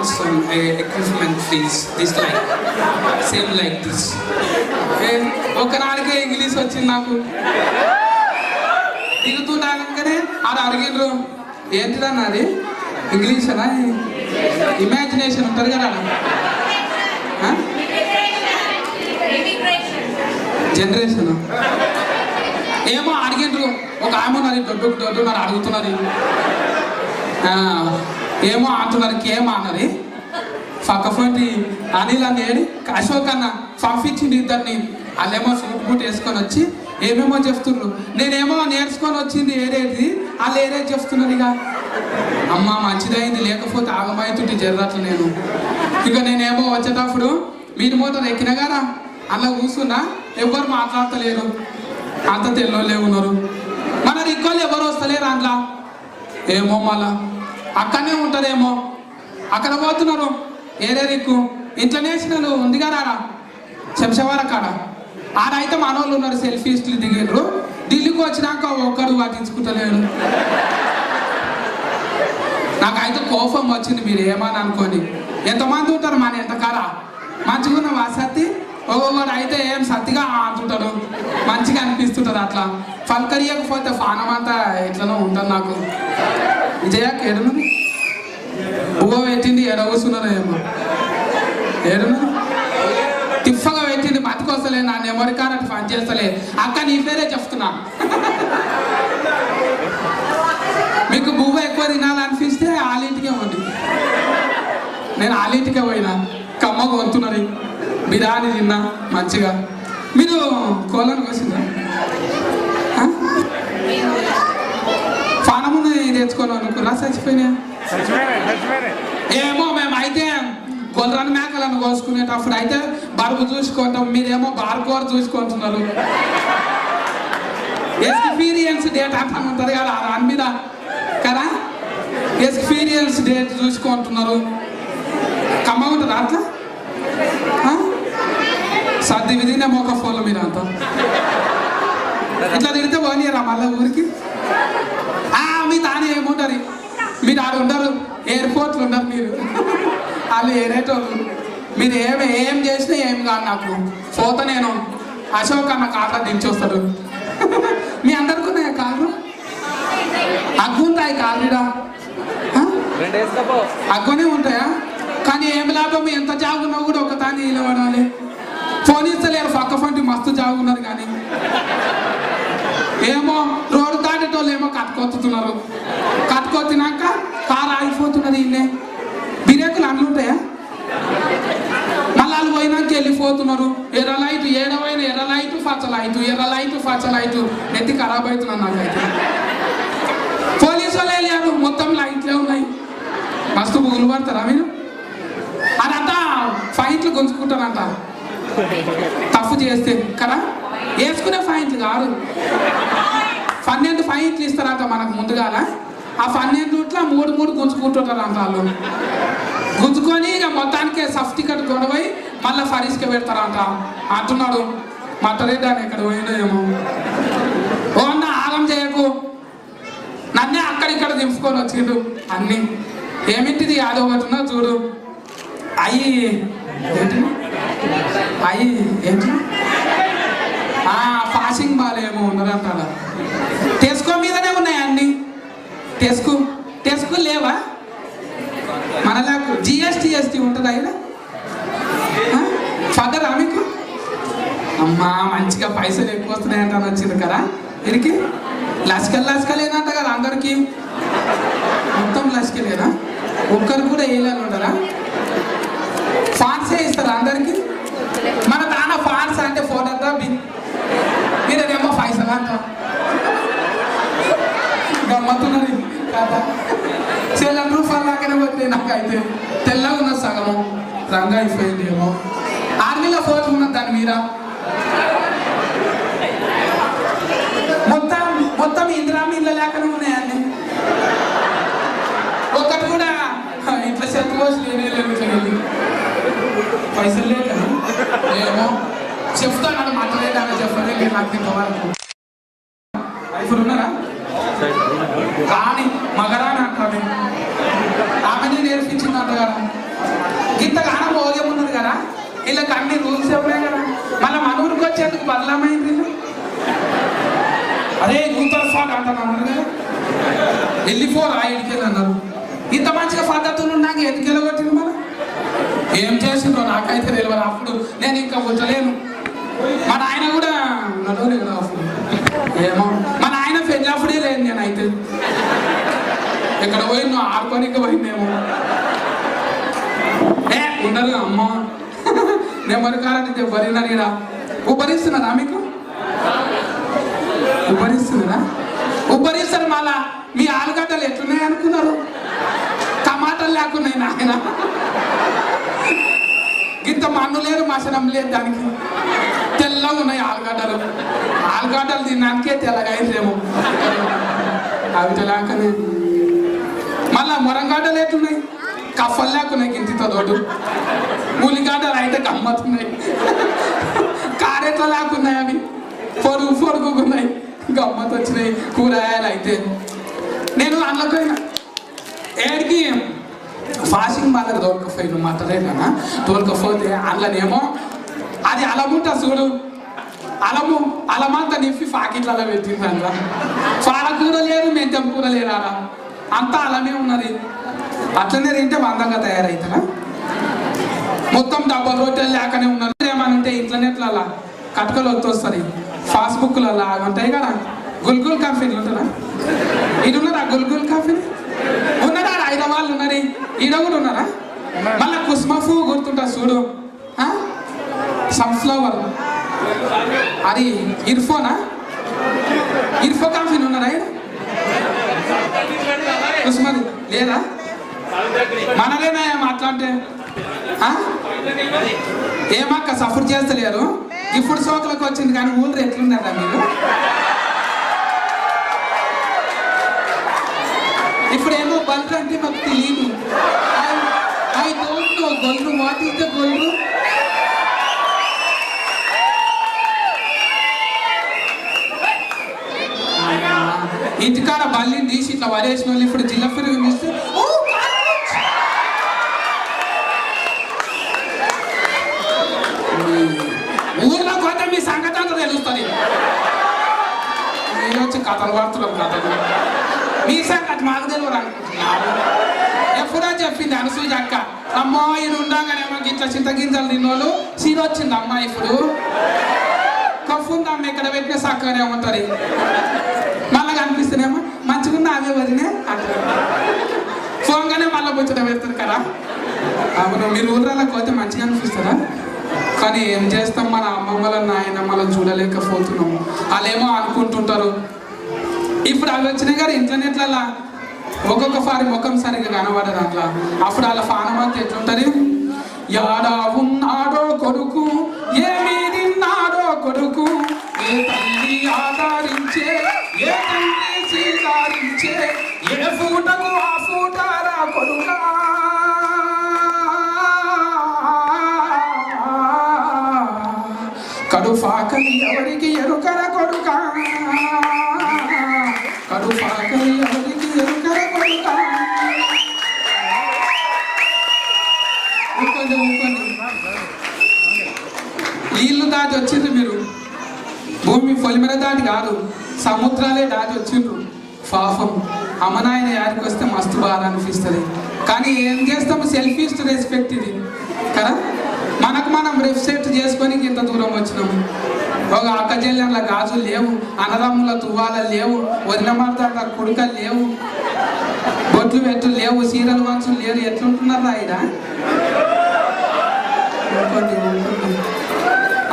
wants some equipment, please. This like, same like this. ఒక నాలుగే English వచ్చింది నాకు. దిగుతుండగానే అది అడిగిండ్రు, ఏంటిదన్నా అది ఇంగ్లీష్ అనా ఇమాజినేషన్ ఉంటుంది కదా, జనరేషన్ ఏమో అడిగిండ్రు. ఒక ఆమె ఉన్నారు, దొడ్డు నాకు అడుగుతున్నది, ఏమో అంటున్నారు, కేమో అన్నది. పక్కపోయి అనిల్ అని ఏడి అశోక్ అన్న పంపించింది ఇద్దరిని. వాళ్ళేమో సూట్ బూట్ వేసుకొని వచ్చి ఏమేమో చెప్తున్నారు. నేనేమో నేర్చుకొని వచ్చింది ఏరేది, వాళ్ళు ఏరేది చెప్తున్నారు. ఇక అమ్మ మంచిదైంది, లేకపోతే ఆగమవుతుంటే జరగట్లు. నేనేమో వచ్చేటప్పుడు మీరు మోటార్ ఎక్కిన కదా, అలా కూర్చున్నా, ఎవరు మాట్లాడతలేరు, అంత తెల్లోళ్ళే ఉన్నారు. మన రిక్కోళ్ళు ఎవరు వస్తలేరు అందులో. ఏమో మళ్ళా అక్కడనే ఉంటారేమో, అక్కడ పోతున్నారు. ఏరే రిక్కు ఇంట్లో నేషనల్ ఉంది కదా ఆడ శంషవార కాడ, ఆడైతే మనోళ్ళు ఉన్నారు, సెల్ఫీస్లు దిగారు. ఢిల్లీకి వచ్చినాక ఒక్కడు పట్టించుకుంటలేడు. నాకైతే కోపం వచ్చింది. మీరు ఏమని అనుకోండి, ఎంతమంది ఉంటారు మన ఎంత కాడ మంచిగా ఉన్న వసతి, ఒక్కొక్కరు అయితే ఏం సత్తిగా అంటుంటాడు, మంచిగా అనిపిస్తుంటుంది. అట్లా పలకరియకపోతే పానం అంతా ఎట్లనో ఉంటుంది నాకు. విజయకి ఏడున్నది బువ్వ పెట్టింది, ఎడ కూర్చున్నారో ఏమో, ఏడున్నది తిప్పగా పెట్టింది, బతికొస్తలే, నా నెమరి కానట్టు పని చేస్తలే. అక్క నీ పేరే చెప్తున్నా. మీకు బువ్వ ఎక్కువ తినాలనిపిస్తే వాళ్ళింటికే పోండి. నేను వాళ్ళింటికే పోయినా, కమ్మ కొనుతున్నది, బిర్యానీ తిన్నా మంచిగా. మీరు కోళ్ళను కోసిందా? పానమును తెచ్చుకోను అనుకున్నా, చచ్చిపోయినా. ఏమో మేమైతే గొర్రెను మేకలను కోసుకునేటప్పుడు అయితే బరువు చూసుకుంటాం, మీరేమో బార్కోర్ చూసుకుంటున్నారు. ఎక్స్పీరియన్స్ డేట్ అని ఉంటుంది కదా దాని మీద కదా, ఎక్స్పీరియన్స్ డేట్ చూసుకుంటున్నారు. కమ్మ ఉంటుంది అట్లా. సర్ది విధినే మోక ఫోన్ల మీద అంతా ఇట్లా తిడితే పోనీయరా మళ్ళీ ఊరికి. మీ తానే ఏముంటారు, మీరు ఆడ ఉండరు, ఎయిర్పోర్ట్లు ఉండరు మీరు, వాళ్ళు ఏరేటోళ్ళు. మీరు ఏం చేసినా ఏం కాదు నాకు. పోతా నేను అశోక్ అన్న కార్లో దించొస్తాడు. మీ అందరికి ఉన్నాయా కార్లు? అగ్గుంటాయి కార్లుడా, అగ్గునే ఉంటాయా? కానీ ఏం లాభం, ఎంత జాగున్నా కూడా ఒక తాని నిలబడాలి. ఫోన్ ఇస్తలేరు, పక్క పంటి మస్తు జాగున్నారు. కానీ ఏమో రోడ్డు దాటేటోళ్ళు ఏమో కట్టుకొస్తున్నారు. కట్టుకొచ్చినాక కారు ఆగిపోతున్నది. ఇల్లే బిరేకులు అన్నీ ఉంటాయా? మళ్ళీ వాళ్ళు పోయినాక వెళ్ళిపోతున్నారు. ఎర్ర లైట్ ఏడవైన ఎర్ర లైట్ పచ్చ లైట్, ఎర్ర లైట్ పచ్చ లైట్, నెత్తి ఖరాబ్ అవుతున్నాను నాకైతే. పోలీసు వాళ్ళు వెళ్ళారు, మొత్తం లైట్లే ఉన్నాయి. మస్తు బుగులు పడతారా మీరు? అదంతా ఫైట్లు గుంజుకుంటారంట తప్పు చేస్తే కదా. వేసుకునే ఫైట్లు కాదు, 12 ఫైట్లు ఇస్తారంట మనకు ముందుగాల. ఆ 12 3 గుంజుకుంటుంటారు అంట వాళ్ళు. గుంజుకొని ఇక మొత్తానికి సర్టిఫికెట్ గొడవై మళ్ళీ ఫరీస్కి పెడతారంట అంటున్నాడు. మట్టరెడ్డి అని ఎక్కడ పోయిందో ఏమో. ఓ అన్న ఆగం చేయకు, నన్నే అక్కడిక్కడ దింపుకొని వచ్చిండు అన్నీ. ఏమిటిది యాదో ఒకటి ఉన్నా చూడు, అయ్యి ఏంటి పాసింగ్ బాలేమో ఉన్నదంట. టెస్కో మీదనే ఉన్నాయి అన్ని. టెస్కో లేవా మనలకు? జిఎస్టీ ఉంటుంది అయినా ఫదరా మీకు? అమ్మా మంచిగా పైసలు ఎక్కువ వస్తున్నాయంట అని వచ్చింది కదా. వీరికి లస్కలేనంట కదా అందరికి, మొత్తం లస్కలేనా? ఒక్కరు కూడా వేయలేని ఉంటారా? ఫాన్సే ఇస్తారా అందరికి? మన తాన ఫాన్స్ అంటే ఫోటోగ్రాఫీ, మీరేమో పైసలు అంట. గమ్మత్తున్నది కదా. ₹7 లాగానే పోతుంది నాకైతే. తెల్లగా ఉన్న సగము రంగు అయిపోయింది ఏమో. ఆర్మీలో ఫోటో ఉన్నది దాని మీద. మొత్తం ఇందిరామి ఇళ్ళ లేకనే ఉన్నాయండి. ఒక్కటి కూడా ఇట్లా చెత్త కోసి లేని పైసలు లేక ఏమో చెప్తాను. మాట్లాడేదాన్ని చెప్పలే నాకు ఇంతవరకు. ఇప్పుడు ఉన్నారా కానీ మగరాని అంటారు. ఆమెనే నేర్పించింది అంట కదా. ఇంతగానం ఓగేమున్నది కదా, వీళ్ళకి అన్ని రూల్స్ ఉన్నాయి కదా. మళ్ళీ మన ఊరికి వచ్చేందుకు బదలామైంది వీళ్ళు. అదే నూతన స్వామి అంటున్నారు కదా, వెళ్ళిపోరా ఇంటికెళ్ళి అన్నారు. ఇంత మంచిగా పద్ధతులు ఉన్నాక ఎందుకు వెళ్ళగొట్టింది మనం? ఏం చేసిండ్రో నాకైతే తెలియదు. అప్పుడు నేను ఇంకా ఉంచలేను. మా నాయన కూడా నడవలేదు అప్పుడు. ఏమో మా నాయన పెళ్ళప్పుడే లేదు. నేనైతే ఎక్కడ పోయిందో ఆడుకోనికి పోయిందేమో. ఉండదు అమ్మ నెంబర్ కాలంటే బరినరా. ఉబ్బరిస్తున్నారా మీకు? ఉబ్బరిస్తున్నారా? ఉబ్బరిస్తారు. మళ్ళా మీ ఆలుగడ్డలు ఎట్లున్నాయి అనుకున్నారు? టమాటాలు లేకున్నాయి నాయన. ఇంత మన్ను లేదు, మసనం లేదు, దానికి తెల్లగా ఉన్నాయి ఆలుగడ్డలు. ఆలుగడ్డలు తినడానికే తెల్లగా అయిందేమో అవి తెలాకనే. మళ్ళా మురంగడ్డలు ఎట్లున్నాయి? కఫలు లేకున్నాయి గింతితో తోడు. ఉల్లిగడ్డలు అయితే గమ్మత్తున్నాయి. కారెట్లు లేకున్నాయి, అవి పొరుగు పొరుగుకున్నాయి, గమ్మత్ వచ్చినాయి. కూరగాయలు అయితే నేను అందులోకైనా ఏడికి ఫాషింగ్ వాళ్ళకి తోలుకపోయిన మాటలేనా. తోలుకపోతే అందులోనేమో అది అలముంటా చూడు, అలమంతా నిప్పి పాకెట్లలో పెట్టింది. అందులో పాలకూర లేదు, మెంతం కూర లేదు, అలా అంతా అలానే ఉన్నది. అట్లనే తింటే మందంగా తయారవుతారా? మొత్తం డబ్బా రొట్టెలు లేకనే ఉన్నారు. ఏమనంటే ఇంటర్నెట్లలో కట్టుకలు వస్తుంది, ఫాస్బుక్లలో ఉంటాయి కదా, గుల్గుల్ కంపెనీలు ఉంటుందా? ఇది ఉన్నారా గుల్గుల్ కంపెనీ? ఉన్నారా? హైదరాబాద్ ఉన్నది, ఈడ కూడా ఉన్నారా? మళ్ళీ కుస్మఫు గుర్తుంటా చూడు, సన్ఫ్లవర్, అది ఇర్ఫోనా? ఇర్ఫో కంపెనీ ఉన్నారా? కుస్మది లేదా? మనలేనా అట్లాంటే? ఏమక్క సఫర్ చేస్తలేరు? ఇప్పుడు సోకలకు వచ్చింది కానీ ఊళ్ళో ఎట్లున్నారా మీరు? ఇప్పుడు ఏమో బల్బు అంటే మాకు తెలియదు. ఐ డోంట్ నో గొల్లు. వాట్ ఈస్ ద గొల్లు? ఇంటికాడ బల్లిని తీసి ఇట్లా వరేసిన వాళ్ళు ఇప్పుడు జిల్లా ఫిరుగు తీస్తే ఊర్లో పోతే మీ సంగతి అంతా తెలుస్తుంది. మీరు వచ్చి కథలు పడుతున్నాం. కథలు మీ సంగతి మాకు తెలియదు అనుకుంటున్నారు. ఎప్పుడో చెప్పింది అనసూయ అక్క, అమ్మాయి ఉండగానేమో గిట్ల చింతగింజలు తిన్నోళ్ళు సీన్ వచ్చింది. అమ్మాయి ఇప్పుడు కఫుందమ్మ ఎక్కడ పెట్టినా చక్కగానే ఉంటుంది. మళ్ళా కనిపిస్తేనేమో మంచిగా అవే వదినే అంటారు. ఫోన్గానే మళ్ళీ ముచ్చట పెడతారు కదా. అవును, మీరు ఊర్లలోకి పోతే మంచిగా అనిపిస్తారా? కానీ ఏం చేస్తాం, మన అమ్మమ్మల నాయనమ్మలను చూడలేకపోతున్నాము. వాళ్ళేమో అనుకుంటుంటారు. ఇప్పుడు అవి వచ్చినాయి కదా ఇంటర్నెట్లలో, ఒక్కొక్క సారి ముఖం సరిగ్గా కనబడదు అట్లా. అప్పుడు వాళ్ళ ఫానమంతా ఎట్లుంటుంది? యాడా ఉన్నాడో కొడుకు, ఏమీ తిన్నాడో కొడుకు, ఏ తల్లి ఆదరించే, ఏ తల్లి సీదారించే, ఏ పూటకు ఆ పూటారా కొడుకా, కడుపాకలి ఎవరికి ఎరుకర కొడుకా, కడుపాకలి ఎవరికి ఎరుకర కొడుకా. నీళ్లు దాటి వచ్చిండ్రు మీరు, భూమి పొలిమేర దాటి కాదు, సముద్రాలే దాటి వచ్చిండ్రు. పాపం అమ్మనాయన యాడికి వస్తే మస్తు బాగా అనిపిస్తుంది. కానీ ఏం చేస్తాము, సెల్ఫీస్ టు రెస్పెక్ట్ ఇది కదా. మనకు మనం రెస్పెక్ట్ చేసుకొని ఇంత దూరం వచ్చినాము. ఒక అక్క చెల్లెళ్ళ గాజులు లేవు, అన్నదమ్ముల తువ్వాల లేవు, వదిన మాట్లాడ కొడుకలు లేవు, బొట్లు పెట్టులు లేవు, సీరలు వంచులు లేరు. ఎట్లుంటున్నారా ఆయన?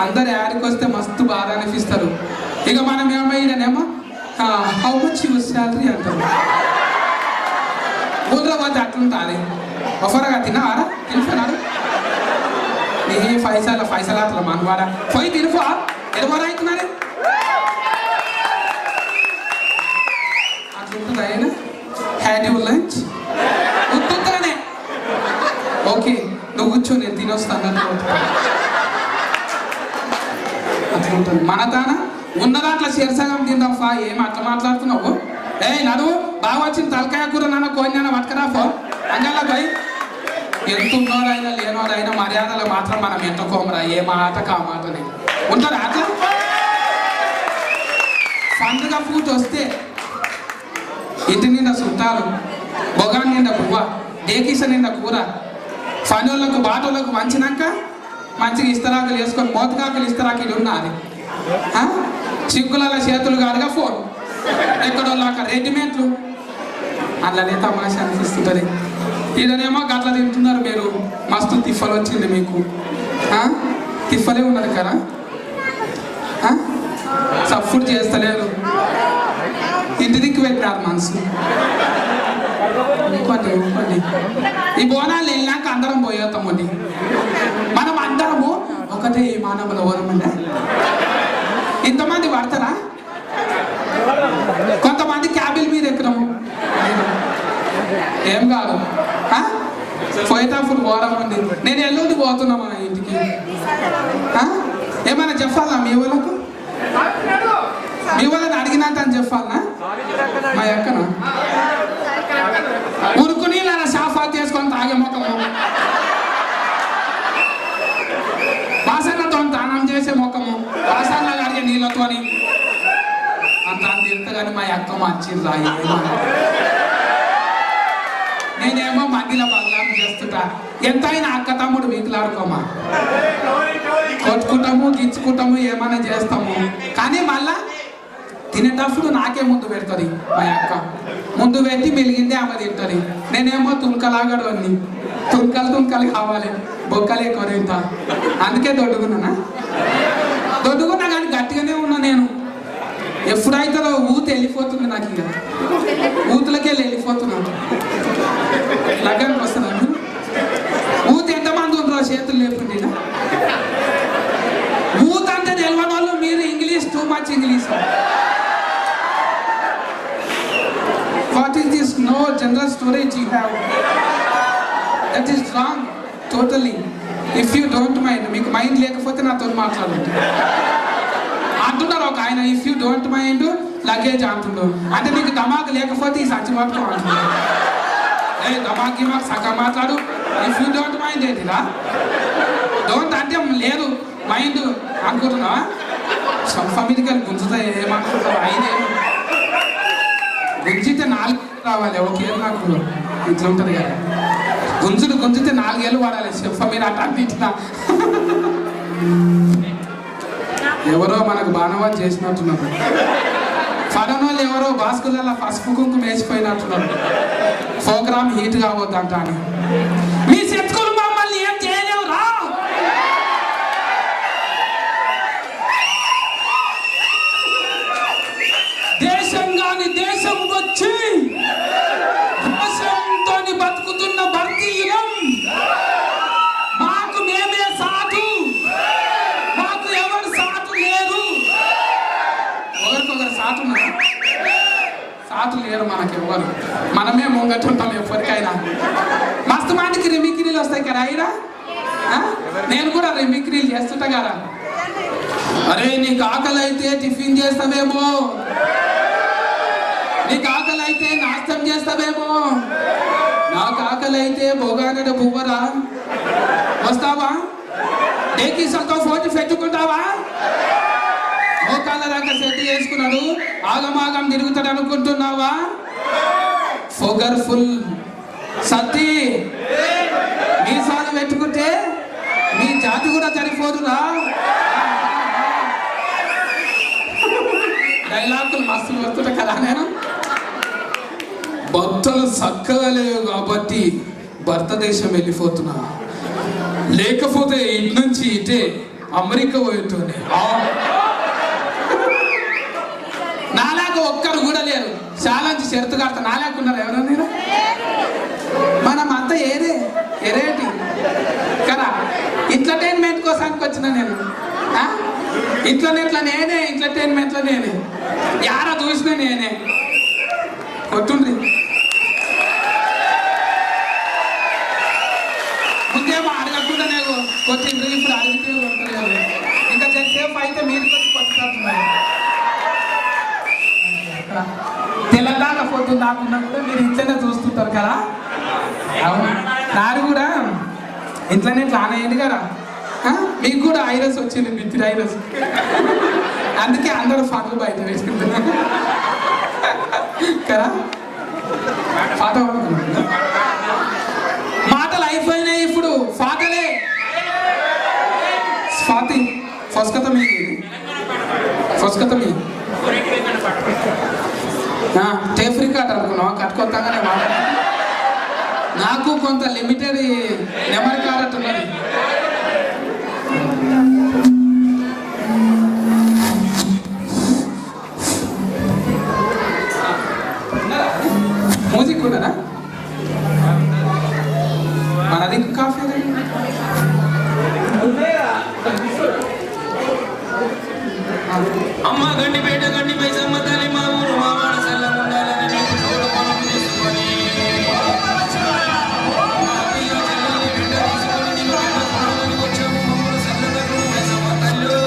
అందరు యాడికి వస్తే మస్తు బాగా అనిపిస్తారు. ఇక మనం ఏమైనానేమో హౌ మచ్ యువర్ శాలరీ అంటారు. ఊళ్ళో పోతే అట్లుంటారు. ఒఫరగా తిన్నారా? తినిపోయినారు నీ పైసలు అట్లా మనవాడ పోయి తినిపో. ఎడవరా అవుతున్నారు అట్లుంటుంది ఆయన. Had you lunch? ఉత్తునే ఓకే, నువ్వు కూర్చో, నేను తినొస్తాను. అట్లా ఉంటుంది మన తాన. ఉన్న దాంట్లో శీర్సగం తిందాఫా. ఏం అట్లా మాట్లాడుతున్నావు? నడువు బాగా వచ్చింది తలకాయ కూర నాన్న కోయినా పట్టుకరా ఫో అంగల్లా పోయి. ఎంత ఉన్నోరైనా లేనోరైనా మర్యాదలు మాత్రం మనం ఎట్టుకోమరా, ఏ మాట కా మాటని ఉంటారా అట్లా. పండుగ పూట వస్తే ఇంటి నిండా చుట్టాలు, బొగాన్ నిండా పువ్వ, డేకిస నిండా కూర, పనులకు బాటోళ్ళకు మంచినాక మంచిగా ఇస్తరాకులు వేసుకొని మోతకాకులు ఇస్తరాకులు ఉన్నది. చిక్కుల చేతులు కాదుగా ఫోన్, ఎక్కడో అక్కడ రెడీమేడ్లు, అట్లనే తమాషా అనిపిస్తుంటుంది. ఈడనేమో గట్ల తింటున్నారు మీరు, మస్తు తిఫలు వచ్చింది మీకు. తిఫలే ఉన్నది కదా, సప్పుడు చేస్తలేరు, ఇంటి దిక్కు పెట్టారు మనసు. ఇంకోటి ఈ బోనాలు వెళ్ళాక అందరం పోయేస్తామండి. మనం అందరము ఒకటే మానవుల వరమండి. ఇంతమంది పడతారా? కొంతమంది క్యాబిల్ మీద ఎక్కడము ఏం కాదు, పోయేటప్పుడు ఘోరం ఉంది. నేను ఎల్లుండి పోతున్నా మన ఇంటికి. ఏమైనా చెప్పాలా మీ వాళ్ళకు? మీ వాళ్ళని అడిగినట్టు అని చెప్పాలనా? మా అక్కన ఉరుకుని ఇలా సాఫా చేసుకొని తాగే ముఖము, వాసనతో దానం చేసే ముఖము, వాసనలు అడిగే నీళ్ళతో అంత తింతగాని మా అక్క మంచిది రాయి. నేనేమో మందిలో బదలాం చేస్తుంటా. ఎంతైనా అక్క తమ్ముడు వీకులాడుకోమా, కొట్టుకుంటాము గిచ్చుకుంటాము ఏమైనా చేస్తాము. కానీ మళ్ళా తినేటప్పుడు నాకే ముందు పెడుతుంది మా అక్క. ముందు పెట్టి మెలిగిందే ఆమె తింటుంది. నేనేమో తుణకలాగడు అన్ని తుణకలు కావాలి, బొక్కలు ఎక్కువ తింటా. అందుకే దొడ్డుకున్నానా? దొడ్డుకున్నా కానీ గట్టిగానే ఉన్నా నేను. ఎప్పుడైతుందో ఊత వెళ్ళిపోతుంది నాకు, ఇక ఊతులకెళ్ళి వెళ్ళిపోతున్నాను. లగ్గానికి వస్తున్నాను. ఊత ఎంతమంది ఉండరో చేతులు లేకుండా. ఊత అంటే తెలియని వాళ్ళు మీరు English too much English. What is this no general storage you have? That is wrong totally. If you don't mind, మీకు మైండ్ లేకపోతే నాతో మాట్లాడండి అంటున్నారు ఒక ఆయన. If you don't mind luggage అంటున్నారు. అంటే మీకు దమాకు లేకపోతే ఈ సచ్చి మాత్రం అంటున్నారు. ఏ దమాకి మాకు సగం మాట్లాడు. ఇఫ్ యూ డోంట్ మైండ్ ఏంటిరా? డోంట్ అంటే లేదు, మైండ్ అనుకుంటున్నావా? సొంత మీదకి గుంజుతా ఏమనుకుంటావు? ఐదే గుంజితే 4 రావాలి. ఒకేళ్ళు నాకు ఇట్లా ఉంటుంది కదా, గుంజితే 4 ఏళ్ళు వాడాలి. చెప్ప మీరు అట్లా ఇట్లా ఎవరో మనకు బాణవాలు చేసినట్టున్నారు. ఫలనోళ్ళు ఎవరో బాస్కులలో పసుపు కుంకుమ వేసిపోయినట్టున్నారు. ప్రోగ్రామ్ హీట్ కావద్దంట అని. మీ శత్రువులు మమ్మల్ని ఏం చేయలేవు రా. దేశం కాని దేశం వచ్చి దేశంతో బతుకుతున్న భారతీయులం. మాకు మేమే సాటు, మాకు ఎవరు సాటు లేరు. ఒకరికొకరు సాటు ఉన్నారు, సాటు లేరు మనకి ఎవరు. మనమే ముంగట్టుంటాం ఎప్పటికైనా. మస్తు మందికి రిమిక్రీలు వస్తాయి కదా అయినా. నేను కూడా రిమిక్రీలు చేస్తుంటా కదా. అరే నీకు ఆకలి అయితే టిఫిన్ చేస్తావేమో, నీకు ఆకలి అయితే నాస్తం చేస్తావేమో, నాకు ఆకలి అయితే బొగానడు పువ్వరా వస్తావా? డేకిసలతో ఫోన్ పెట్టుకుంటావా? మోకాళ్ళ దాకా సెట్ చేసుకున్నాడు, ఆగమాగం తిరుగుతాడు అనుకుంటున్నావా? ఫోగర్ఫుల్ సత్తి మీసాలు పెట్టుకుంటే మీ జాతి కూడా సరిపోదురా. డైలాగులు మస్తు వస్తుంటా కదా. నేను బట్టలు చక్కగా లేవు కాబట్టి భారతదేశం వెళ్ళిపోతున్నా, లేకపోతే ఇటు నుంచి ఇటే అమెరికా పోయేటోనే. నాలాగా ఒక్కరు కూడా లేరు. చాలా షరతు కడతా. నాలాగున్నారు ఎవరన్నా? మనం అంతా ఎరేటి కదా. ఎంటర్టైన్మెంట్ కోసానికి వచ్చిన నేను. ఇట్లా నేనే ఎంటర్టైన్మెంట్లో నేనే. యారా చూసినా నేనే. కొట్టుండ్రి ముందేమో అడగకుండా నేను కొట్టిండ్రి, ఇప్పుడు అడిగితే కొట్టలేదు. ఇంకా సేపు అయితే మీరు వచ్చి కొట్టుకుంటున్నారు. తెలంగాణ పొద్దున్న దాకున్నా కూడా మీరు ఇట్లనే చూస్తుంటారు కదా. అవును. నాది కూడా ఇంట్లోనే ప్లాన్ అయ్యింది కదా. మీకు కూడా ఐరస్ వచ్చింది, మిత్రి ఐరస్. అందుకే అందరూ ఫాటలు బయట వేసుకుంటున్నారు కదా. పాట మాటలు అయిపోయినాయి, ఇప్పుడు పాటలే. స్వాతి ఫస్కత మీ ఫస్కత మీ టేప్ రికార్డ్ అనుకున్నావా? కట్టుకొస్తాగానే మాట నాకు కొంత లిమిటెడ్ నెమరి కార్డ్ ఉన్నది. మ్యూజిక్ ఉన్నదా? మనది కాఫీ అమ్మ గండిపేట గండి పైసమ్మ తల్లి మా ఊరు మా వాడ సెల్లం ఉండాలని నీకు తోడు పొలం తీసుకొని వచ్చాము మమ్మల్ని సెల్లగట్టు పైసమ్మ తల్లు.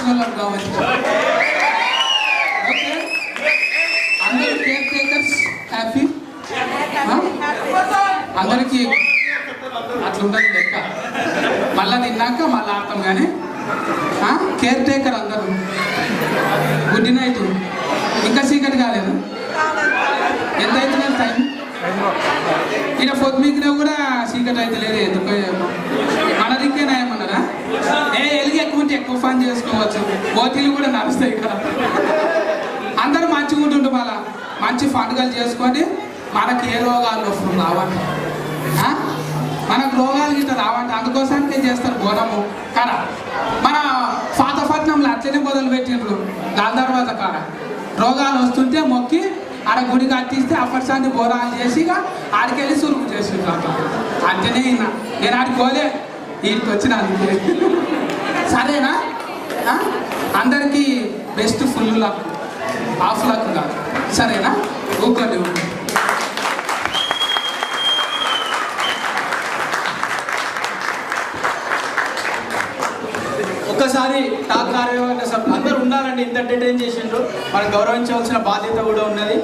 వాళ్ళకి కావాలి. ఓకే, అందరూ కేర్ టేకర్స్ హ్యాపీ. అందరికీ అట్లుంటుంది లెక్క. మళ్ళీ తిన్నాక మళ్ళీ ఆడతాం కానీ కేర్ టేకర్ అందరూ. Good night. ఇంకా చీకటి కాలేదు. ఎంత అవుతుంది టైం? ఈయన పొద్దుమికినా కూడా చీకటి అయితే లేదు. ఎందుకో మన దిక్కే నయమన్నారా? ఎలిగి ఎక్కువ ఉంటే ఎక్కువ ఫన్ చేసుకోవచ్చు. ఓటీలు కూడా నడుస్తాయి కదా. అందరూ మంచిగా ఉంటుండే మళ్ళా మంచి పండుగలు చేసుకొని మనకి ఏ రోగాలు వస్తుంది రావంట. మనకు రోగాలు గిట్ట రావంట. అందుకోసానికే చేస్తారు బోనము కాడ. మన పాతపట్నంలో అట్లనే మొదలు పెట్టిండ్రు. గాంధర్వాత కాడ రోగాలు వస్తుంటే మొక్కి ఆడ గుడి కట్టిస్తే అప్పటిసారి బోరాలు చేసి ఆడికెళ్ళి సురుగు చేసిండ్రు. అంటేనే నేను ఆడికి పోలే, వీడికి వచ్చిన అందుకే. సరేనా? అందరికీ best full luck, half luck కాదు. సరేనా? ఊకోండి. ఒక్కసారి టాక్ కార్యవర్గ సభ్యులు అందరూ ఉండాలండి. ఇంత ఎంటర్టైన్ చేసిండ్రు, మనం గౌరవించవలసిన బాధ్యత కూడా ఉన్నది.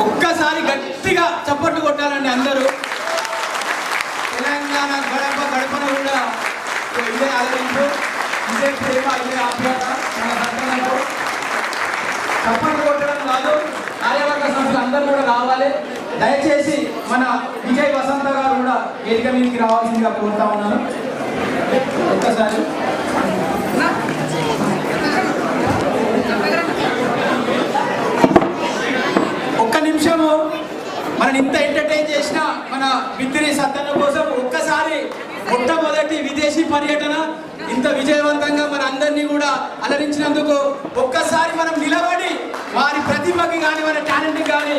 ఒక్కసారి గట్టిగా చప్పట్లు కొట్టాలండి అందరూ. తెలంగాణ గడప గడపన కూడా ఇదే ఆదరింపు, ఇదే ప్రేమ, ఇదే ఆప్యాయత మన సంతానంలో. చప్పట్లు కొట్టడం కాదు, కార్యవర్గ సభ్యులు అందరూ కూడా రావాలి. దయచేసి మన విజయ్ వసంత గారు కూడా వేదిక మీదకి రావాల్సిందిగా కోరుతా ఉన్నాను. ఒక్కసారి ఒక్క నిమిషము మనం ఇంత ఎంటర్టైన్ చేసిన మన బిత్తిరి సత్తన్న కోసం ఒక్కసారి మొట్టమొదటి విదేశీ పర్యటన ఇంత విజయవంతంగా మన అందరినీ కూడా అలరించినందుకు ఒక్కసారి మనం నిలబడి వారి ప్రతిభకి కానీ మన టాలెంట్కి కానీ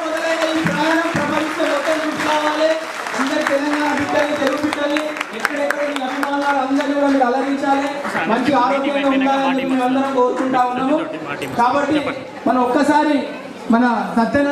మొదలైన ఈ ప్రయాణం ప్రపంచం మొత్తం చూసుకోవాలి. అందరి తెలంగాణ బిడ్డలు, తెలుగు బిడ్డలు ఎక్కడెక్కడ మీ అభిమానాలు అందరినీ కూడా మీరు అలరించాలి. మంచి ఆరోగ్యంగా ఉండాలని మేము అందరం కోరుకుంటా ఉన్నాము. కాబట్టి మనం ఒక్కసారి మన సత్యన